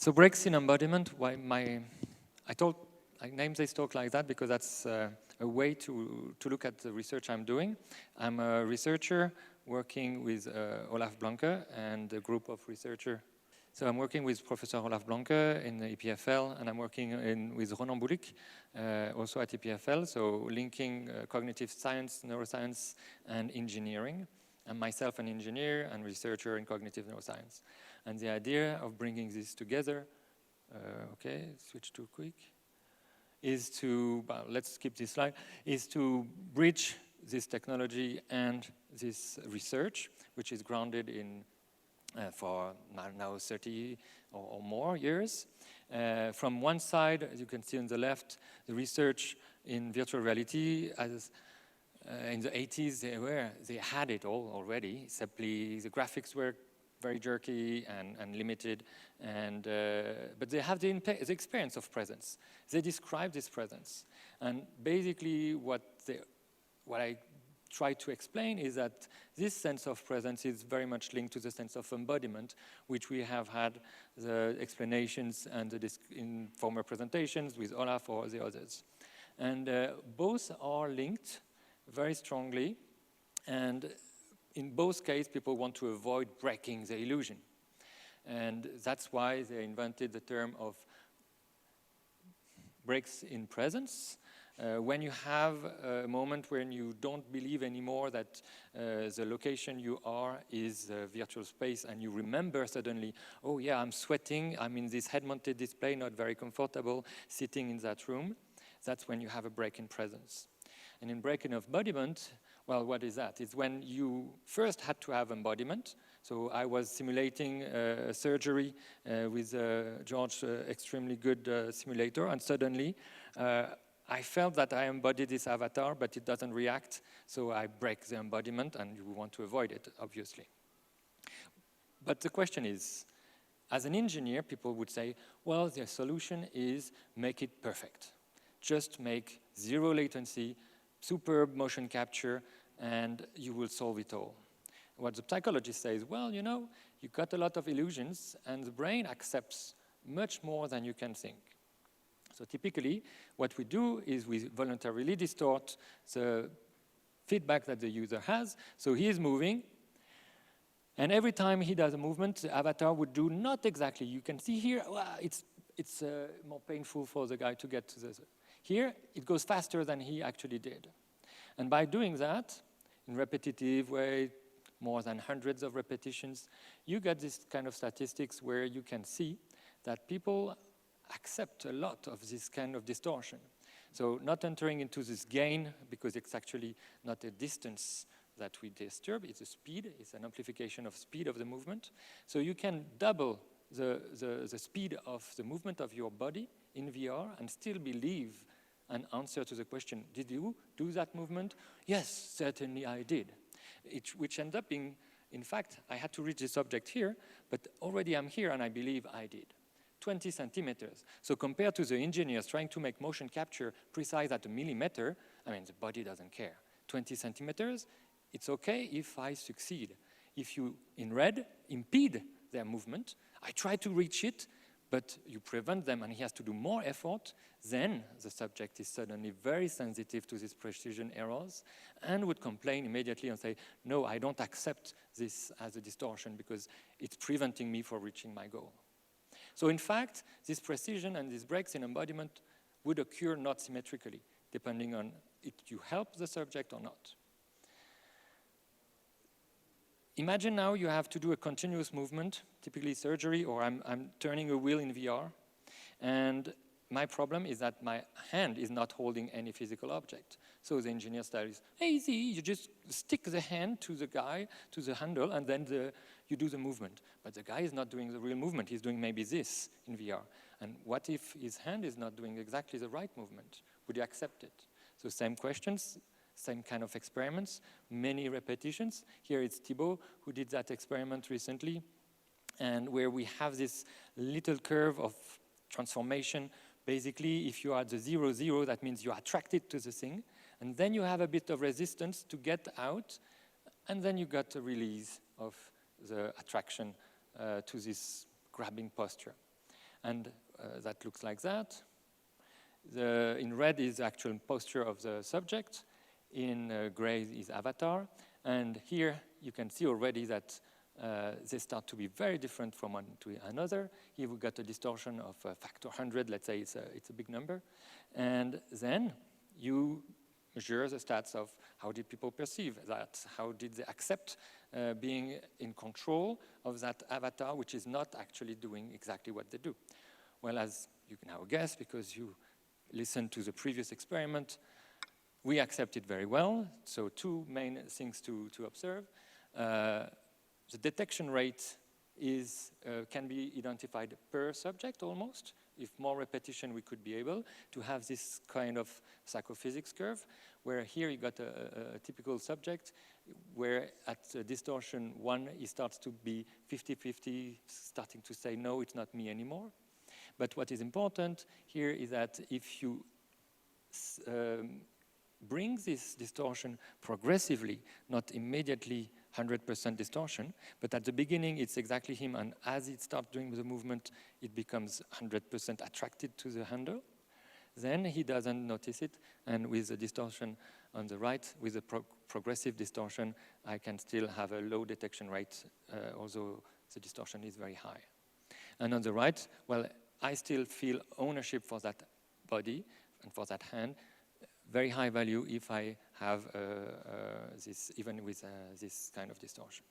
So breaks in embodiment, I named this talk like that because that's a way to look at the research I'm doing. I'm a researcher working with Olaf Blanke and a group of researchers. So I'm working with Professor Olaf Blanke in the EPFL, and I'm working with Ronan Boulic, also at EPFL, so linking cognitive science, neuroscience, and engineering. I'm myself an engineer and researcher in cognitive neuroscience. And the idea of bringing this together, okay, switch too quick, is to, well, let's skip this slide, is to bridge this technology and this research, which is grounded in for now 30 or more years. From one side, as you can see on the left, the research in virtual reality, as in the 80s, they had it all already. Simply, the graphics were very jerky and limited, but they have the experience of presence. They describe this presence, and basically what I try to explain is that this sense of presence is very much linked to the sense of embodiment, which we have had the explanations and in former presentations with Olaf or the others. And both are linked very strongly, and in both cases, people want to avoid breaking the illusion. And that's why they invented the term of breaks in presence. When you have a moment when you don't believe anymore that the location you are is a virtual space, and you remember suddenly, oh yeah, I'm sweating, I'm in this head-mounted display, not very comfortable, sitting in that room. That's when you have a break in presence. And in break in embodiment, well, what is that? It's when you first had to have embodiment. So I was simulating a surgery with George's extremely good simulator, and suddenly I felt that I embodied this avatar, but it doesn't react, so I break the embodiment, and you want to avoid it, obviously. But the question is, as an engineer, people would say, well, the solution is make it perfect. Just make zero latency, superb motion capture, and you will solve it all. What the psychologist says, well, you know, you got a lot of illusions, and the brain accepts much more than you can think. So typically, what we do is we voluntarily distort the feedback that the user has. So he is moving, and every time he does a movement, the avatar would do not exactly. You can see here, well, it's more painful for the guy to get to this. Here, it goes faster than he actually did. And by doing that, in repetitive way, more than hundreds of repetitions, you get this kind of statistics where you can see that people accept a lot of this kind of distortion. So not entering into this gain, because it's actually not a distance that we disturb, it's a speed, it's an amplification of speed of the movement. So you can double the speed of the movement of your body in VR and still believe an answer to the question, did you do that movement? Yes, certainly I did. Which ends up being, in fact, I had to reach this object here, but already I'm here and I believe I did. 20 centimeters. So compared to the engineers trying to make motion capture precise at a millimeter, I mean, the body doesn't care. 20 centimeters, it's okay if I succeed. If you, in red, impede their movement, I try to reach it, but you prevent them and he has to do more effort, then the subject is suddenly very sensitive to these precision errors and would complain immediately and say, no, I don't accept this as a distortion because it's preventing me from reaching my goal. So in fact, this precision and these breaks in embodiment would occur not symmetrically, depending on if you help the subject or not. Imagine now you have to do a continuous movement, typically surgery, or I'm turning a wheel in VR, and my problem is that my hand is not holding any physical object. So the engineer says, hey, easy, you just stick the hand to the guy, to the handle, and then you do the movement. But the guy is not doing the real movement, he's doing maybe this in VR. And what if his hand is not doing exactly the right movement? Would you accept it? So same questions, same kind of experiments, many repetitions. Here it's Thibault who did that experiment recently, and where we have this little curve of transformation. Basically, if you are at the 0, 0, that means you are attracted to the thing, and then you have a bit of resistance to get out, and then you got a release of the attraction to this grabbing posture. And that looks like that. In red is the actual posture of the subject. In gray is avatar. And here you can see already that they start to be very different from one to another. Here we've got a distortion of a factor 100, let's say it's a big number. And then you measure the stats of how did people perceive that, how did they accept being in control of that avatar, which is not actually doing exactly what they do. Well, as you can now guess, because you listened to the previous experiment, we accept it very well. So two main things to observe. The detection rate can be identified per subject almost. If more repetition, we could be able to have this kind of psychophysics curve, where here you got a typical subject, where at distortion 1, he starts to be 50-50, starting to say, no, it's not me anymore. But what is important here is that if you bring this distortion progressively, not immediately 100% distortion, but at the beginning it's exactly him, and as it starts doing the movement, it becomes 100% attracted to the handle. Then he doesn't notice it, and with the distortion on the right, with the progressive distortion, I can still have a low detection rate, although the distortion is very high. And on the right, well, I still feel ownership for that body and for that hand, very high value if I have this, even with this kind of distortion.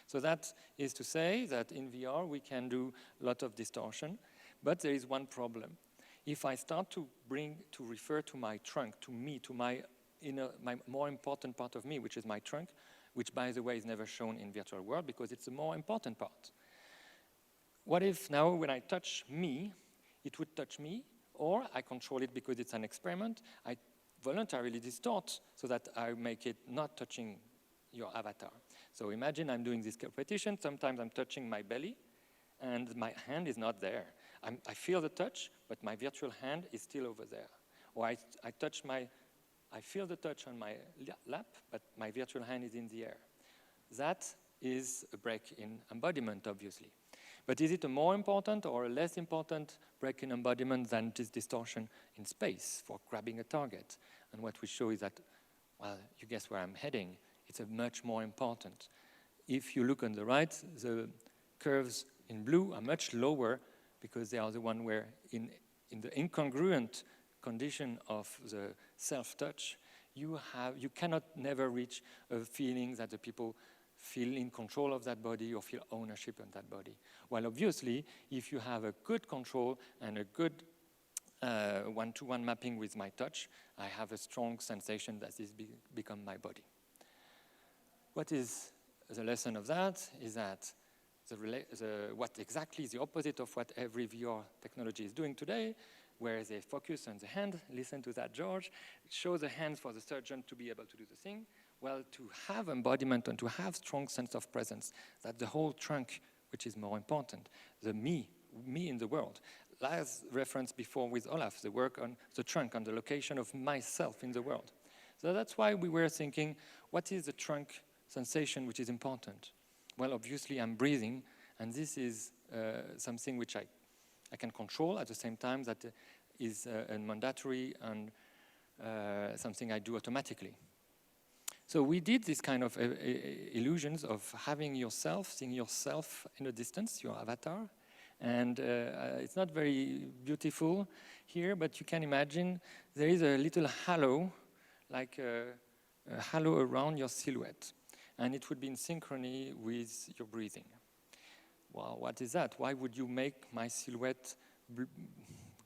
So that is to say that in VR we can do a lot of distortion, but there is one problem. If I start to refer to my trunk, to me, to my more important part of me, which is my trunk, which by the way is never shown in virtual world because it's the more important part. What if now when I touch me, it would touch me, or I control it because it's an experiment, I voluntarily distort so that I make it not touching your avatar. So imagine I'm doing this repetition, sometimes I'm touching my belly, and my hand is not there. I feel the touch, but my virtual hand is still over there. Or I feel the touch on my lap, but my virtual hand is in the air. That is a break in embodiment, obviously. But is it a more important or a less important break in embodiment than this distortion in space for grabbing a target? And what we show is that, well, you guess where I'm heading. It's a much more important. If you look on the right, the curves in blue are much lower because they are the one where in the incongruent condition of the self-touch, you cannot never reach a feeling that the people feel in control of that body or feel ownership on that body. While obviously, if you have a good control and a good one-to-one mapping with my touch, I have a strong sensation that this become my body. What is the lesson of that is that what exactly is the opposite of what every VR technology is doing today, where they focus on the hand. Listen to that, George. Show the hands for the surgeon to be able to do the thing. Well, to have embodiment and to have strong sense of presence, that the whole trunk, which is more important, the me in the world. As referenced before with Olaf, the work on the trunk, on the location of myself in the world. So that's why we were thinking, what is the trunk sensation which is important? Well, obviously I'm breathing, and this is something which I can control at the same time that is a mandatory and something I do automatically. So we did this kind of illusions of having yourself, seeing yourself in a distance, your avatar. And it's not very beautiful here, but you can imagine there is a little halo, like a halo around your silhouette. And it would be in synchrony with your breathing. Well, what is that? Why would you make my silhouette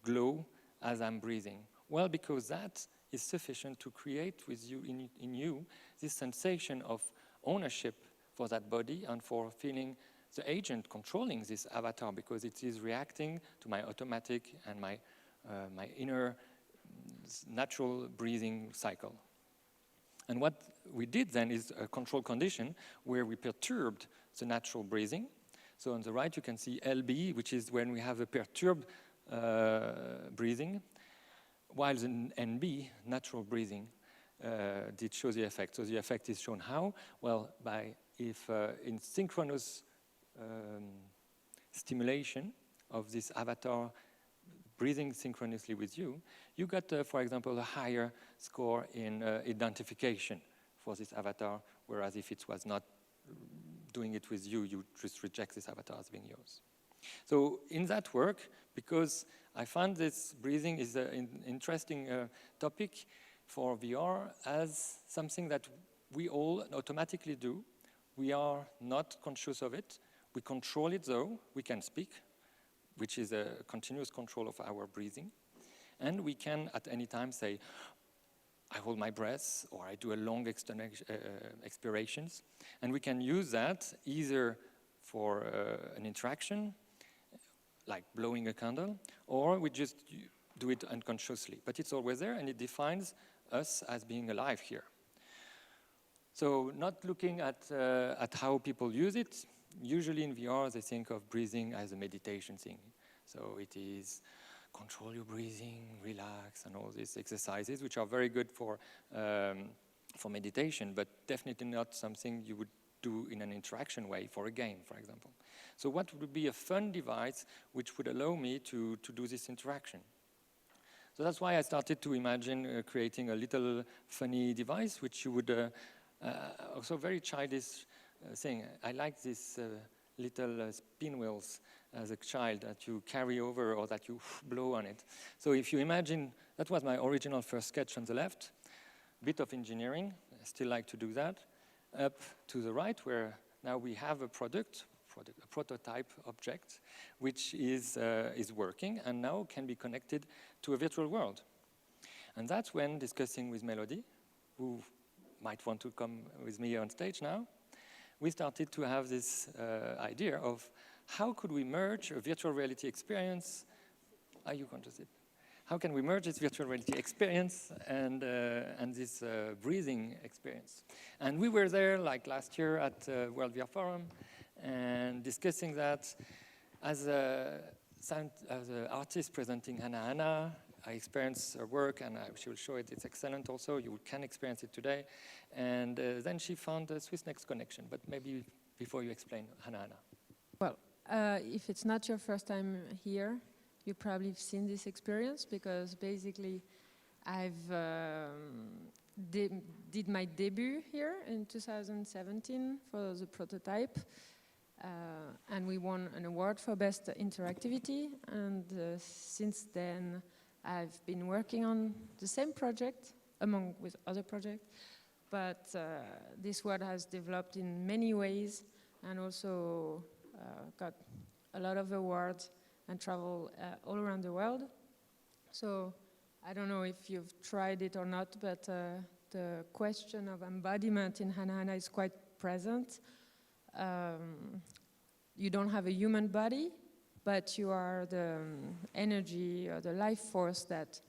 glow as I'm breathing? Well, because that is sufficient to create with you in you this sensation of ownership for that body and for feeling the agent controlling this avatar, because it is reacting to my automatic and my inner natural breathing cycle. And what we did then is a control condition where we perturbed the natural breathing. So on the right you can see LB, which is when we have a perturbed breathing, while the NB, natural breathing, did show the effect. So the effect is shown how? Well, if in synchronous stimulation of this avatar breathing synchronously with you, you got, for example, a higher score in identification for this avatar, whereas if it was not doing it with you, you just reject this avatar as being yours. So in that work, because I found this breathing is an interesting topic for VR as something that we all automatically do. We are not conscious of it. We control it though. We can speak, which is a continuous control of our breathing. And we can at any time say, I hold my breath, or I do a long expirations. And we can use that either for an interaction, like blowing a candle, or we just do it unconsciously. But it's always there, and it defines us as being alive here. So not looking at how people use it, usually in VR they think of breathing as a meditation thing. So it is control your breathing, relax, and all these exercises, which are very good for meditation, but definitely not something you would do in an interaction way for a game, for example. So what would be a fun device which would allow me to do this interaction? So that's why I started to imagine creating a little funny device, which you would also very childish thing. I like this little spin wheels as a child that you carry over or that you blow on it. So if you imagine, that was my original first sketch on the left, bit of engineering, I still like to do that, up to the right where now we have a prototype object, which is working and now can be connected to a virtual world. And that's when discussing with Mélodie, who might want to come with me on stage now, we started to have this idea of how could we merge a virtual reality experience, are you conscious? How can we merge this virtual reality experience and this breathing experience? And we were there like last year at World VR Forum and discussing that as an artist presenting hanahana. I experienced her work and she will show it, it's excellent also, you can experience it today. And then she found a Swissnex connection, but maybe before you explain hanahana. Well, if it's not your first time here, you probably have seen this experience because basically I've did my debut here in 2017 for the prototype. And we won an award for best interactivity. And since then, I've been working on the same project, among with other projects. But this work has developed in many ways and also got a lot of awards and travel all around the world. So I don't know if you've tried it or not, but the question of embodiment in hanahana is quite present. You don't have a human body, but you are the energy or the life force that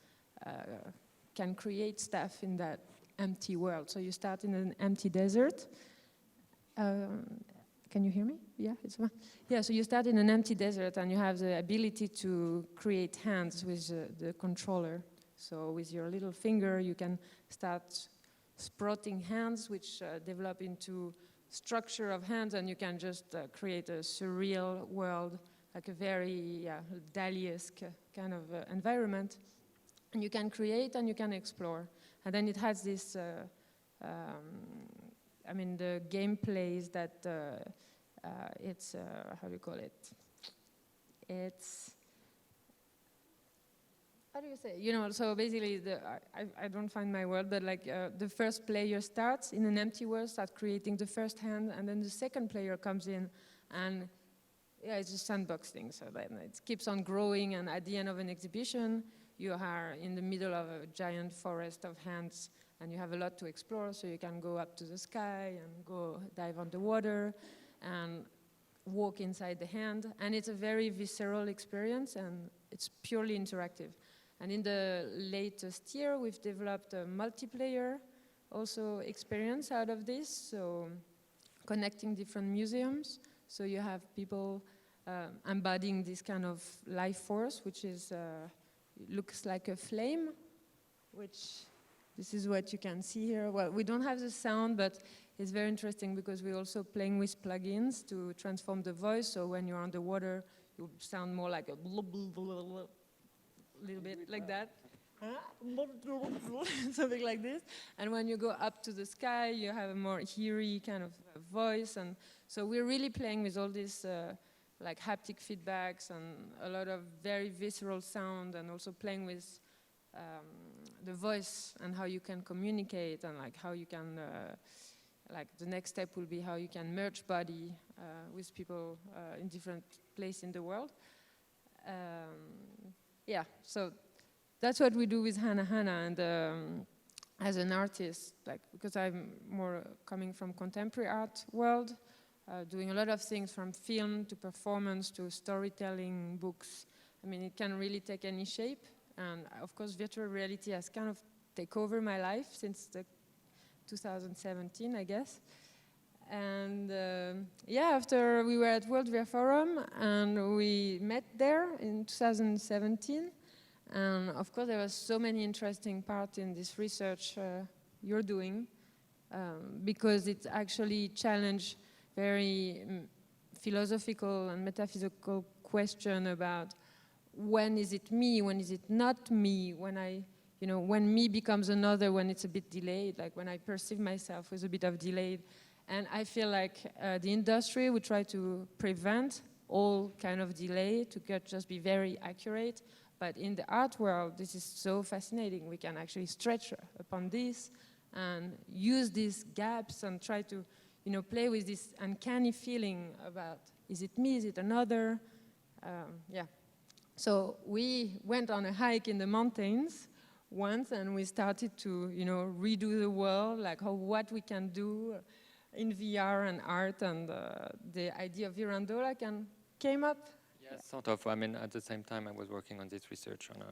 can create stuff in that empty world. So you start in an empty desert. Can you hear me? Yeah, it's fine. Yeah, so you start in an empty desert and you have the ability to create hands with the controller. So with your little finger, you can start sprouting hands, which develop into structure of hands, and you can just create a surreal world, like a very Dali-esque kind of environment. And you can create and you can explore. And then it has this, I mean, the gameplay is that it's, how do you call it? It's, how do you say? You know, so basically, I don't find my word, but like the first player starts in an empty world, starts creating the first hand, and then the second player comes in, and yeah, it's a sandbox thing. So then it keeps on growing, and at the end of an exhibition, you are in the middle of a giant forest of hands, and you have a lot to explore. So you can go up to the sky and go dive underwater, and walk inside the hand, and it's a very visceral experience, and it's purely interactive. And in the latest year, we've developed a multiplayer also experience out of this, so connecting different museums. So you have people embodying this kind of life force, which is looks like a flame, which this is what you can see here. Well, we don't have the sound, but it's very interesting because we're also playing with plugins to transform the voice. So when you're underwater, you sound more like a little bit like that. Something like this. And when you go up to the sky, you have a more eerie kind of voice. And so we're really playing with all these like haptic feedbacks and a lot of very visceral sound, and also playing with the voice and how you can communicate, and like how you can, like the next step will be how you can merge body with people in different places in the world. Yeah, so that's what we do with hanahana. And as an artist, like, because I'm more coming from contemporary art world, doing a lot of things from film to performance to storytelling, books. I mean, it can really take any shape. And of course, virtual reality has kind of taken over my life since 2017, I guess. And yeah, after we were at World VR Forum, and we met there in 2017. And of course, there was so many interesting parts in this research you're doing, because it actually challenged very philosophical and metaphysical question about when is it me, when is it not me, when when me becomes another, when it's a bit delayed, like when I perceive myself with a bit of delayed. And I feel like the industry would try to prevent all kind of delay to just be very accurate. But in the art world, this is so fascinating. We can actually stretch upon this and use these gaps and try to, play with this uncanny feeling about, is it me, is it another? Yeah. So we went on a hike in the mountains once, and we started to, redo the world, like what we can do in VR and art, and the idea of Virandola came up. Yes, sort of. I mean, at the same time, I was working on this research on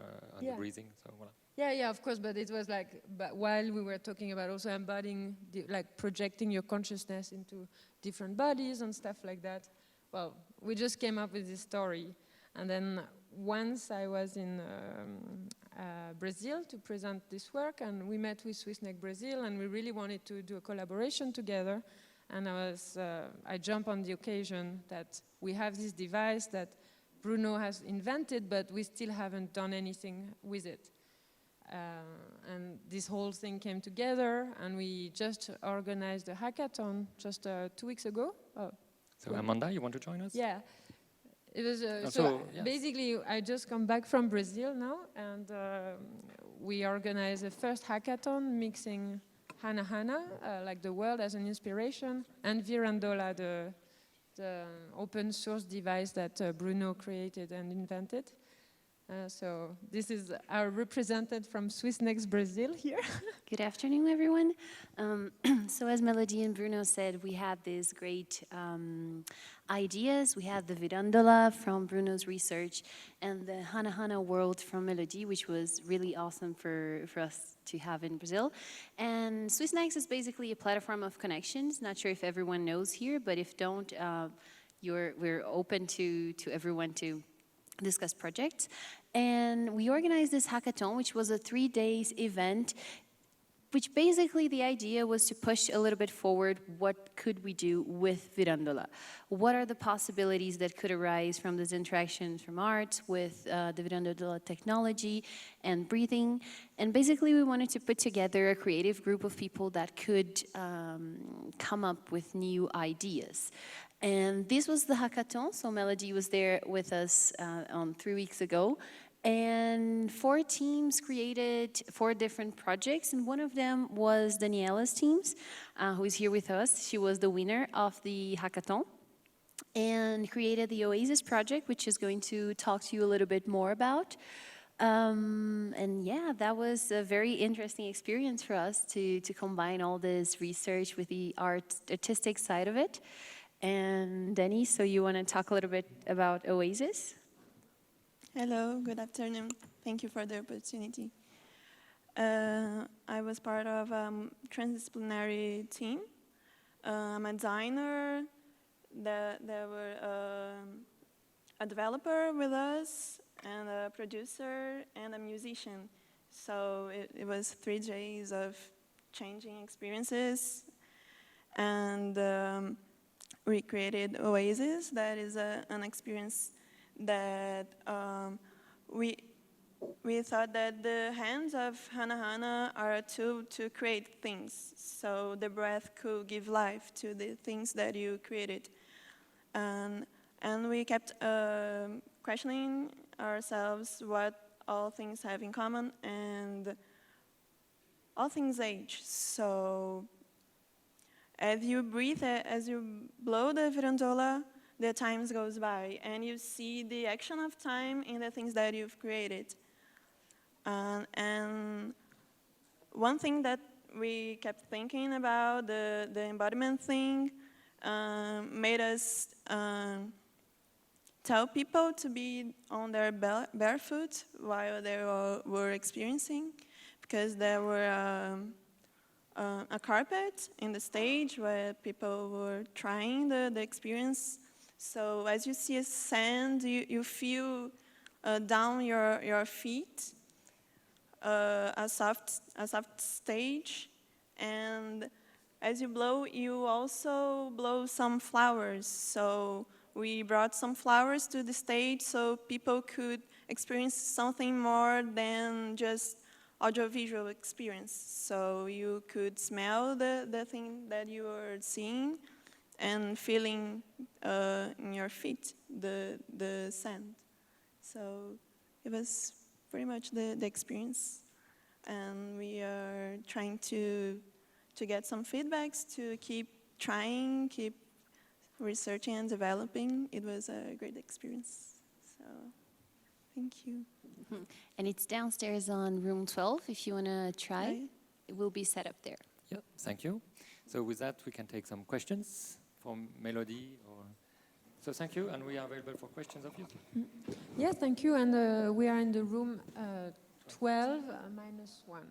the breathing. So, voilà. Yeah, of course. But it was like, but while we were talking about also embodying, like projecting your consciousness into different bodies and stuff like that. Well, we just came up with this story, and then once I was in Brazil to present this work, and we met with Swissnex Brazil, and we really wanted to do a collaboration together. And I jumped on the occasion that we have this device that Bruno has invented, but we still haven't done anything with it. And this whole thing came together, and we just organized a hackathon just 2 weeks ago. So Amanda, you want to join us? Yeah. It was yes. Basically, I just come back from Brazil now, and we organized the first hackathon mixing hanahana, like the world as an inspiration, and Virandola, the open source device that Bruno created and invented. So this is our representative from Swissnex Brazil here. Good afternoon, everyone. So as Mélodie and Bruno said, we had these great ideas. We had the Virandola from Bruno's research and the hanahana world from Mélodie, which was really awesome for us to have in Brazil. And Swissnex is basically a platform of connections. Not sure if everyone knows here, but if don't, we're open to everyone to discuss projects. And we organized this hackathon, which was a 3-day event, which basically the idea was to push a little bit forward what could we do with Virandola. What are the possibilities that could arise from this interaction from art with the Virandola technology and breathing. And basically we wanted to put together a creative group of people that could come up with new ideas. And this was the hackathon, so Mélodie was there with us on 3 weeks ago. And 4 teams created 4 different projects, and one of them was Daniela's teams, who is here with us. She was the winner of the hackathon and created the Oasis project, which is going to talk to you a little bit more about. And yeah, that was a very interesting experience for us to combine all this research with the artistic side of it. And Danny, so you want to talk a little bit about Oasis? Hello, good afternoon. Thank you for the opportunity. I was part of a transdisciplinary team. I'm a designer. There were a developer with us, and a producer, and a musician. So it was 3 days of changing experiences. And we created Oasis. That is an experience that we thought that the hands of hanahana are a tool to create things. So the breath could give life to the things that you created. And we kept questioning ourselves what all things have in common, and all things age. So as you breathe, as you blow the virandola, the time goes by, and you see the action of time in the things that you've created. And one thing that we kept thinking about, the embodiment thing, made us tell people to be on their barefoot while they were experiencing, because there were a carpet in the stage where people were trying the experience. So as you see a sand, you feel down your feet a soft stage, and as you blow, you also blow some flowers. So we brought some flowers to the stage so people could experience something more than just audiovisual experience. So you could smell the thing that you were seeing and feeling in your feet the sand. So it was pretty much the experience. And we are trying to get some feedbacks to keep trying, keep researching and developing. It was a great experience. So thank you. And it's downstairs on room 12 if you want to try. Right. It will be set up there. Yeah, thank you. So with that, we can take some questions from Mélodie. So thank you, and we are available for questions, obviously. Yes, thank you. And we are in the room 12 -1.